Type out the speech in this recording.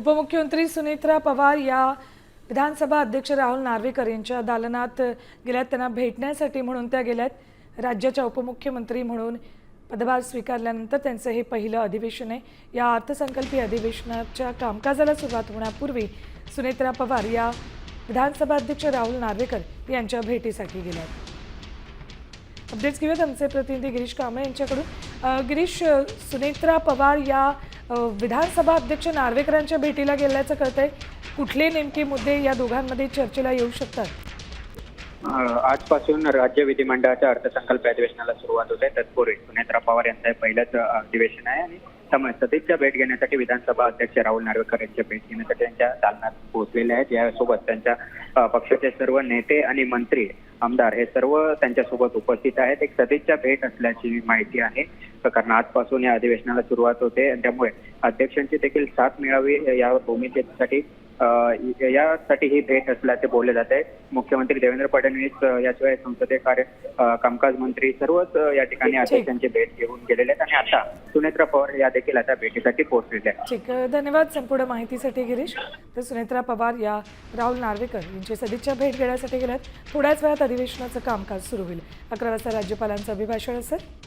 उपमुख्यमंत्री सुनेत्रा पवार या विधानसभा अध्यक्ष राहुल नार्वेकर यांच्या दालनात गेल्यात. त्यांना भेटण्यासाठी म्हणून त्या गेल्यात. राज्याच्या उपमुख्यमंत्री म्हणून पदभार स्वीकारल्यानंतर त्यांचं हे पहिलं अधिवेशन आहे. या अर्थसंकल्पीय अधिवेशनाच्या कामकाजाला सुरुवात होण्यापूर्वी सुनेत्रा पवार या विधानसभा अध्यक्ष राहुल नार्वेकर यांच्या भेटीसाठी गेल्यात. अपडेट्स घेऊयात आमचे प्रतिनिधी गिरीश कांबळे यांच्याकडून. गिरीश, सुनेत्रा पवार या विधानसभा अध्यक्ष नार्वेकरांच्या भेटीला गेल्याचं कळतंय. कुठले नेमके मुद्दे या दोघांमध्ये चर्चेला येऊ शकतात? आजपासून राज्य विधिमंडळाच्या अर्थसंकल्प अधिवेशनाला सुरुवात होते. तत्पूर्वी सुनेत्रा पवार यांचं पहिलंच अधिवेशन आहे आणि त्यामुळे सदिच्छा भेट घेण्यासाठी विधानसभा अध्यक्ष राहुल नार्वेकर यांच्या भेट घेण्यासाठी त्यांच्या दालनात पोहोचलेले आहेत. यासोबत त्यांच्या पक्षाचे सर्व नेते आणि मंत्री, आमदार हे सर्व त्यांच्यासोबत उपस्थित आहेत. एक सदिच्छा भेट असल्याची माहिती आहे, कारण आजपासून या अधिवेशनाला सुरुवात होते आणि त्यामुळे अध्यक्षांची देखील साथ मिळावी या भूमिकेसाठी यासाठी ही भेट असल्याचे बोलले जात आहे. मुख्यमंत्री देवेंद्र फडणवीस, याशिवाय संसदीय कामकाज मंत्री सर्वच या ठिकाणी अध्यक्षांची भेट घेऊन गेलेले आहेत आणि आता सुनेत्रा पवार या देखील आता भेटीसाठी पोहोचलेले आहेत. ठीक, धन्यवाद संपूर्ण माहितीसाठी गिरीश. तर सुनेत्रा पवार या राहुल नार्वेकर यांची सदिच्छा भेट घेण्यासाठी गेल्यात. थोड्याच वेळात अधिवेशनाचं कामकाज सुरू होईल. 11 वाजता राज्यपालांचं अभिभाषण असेल.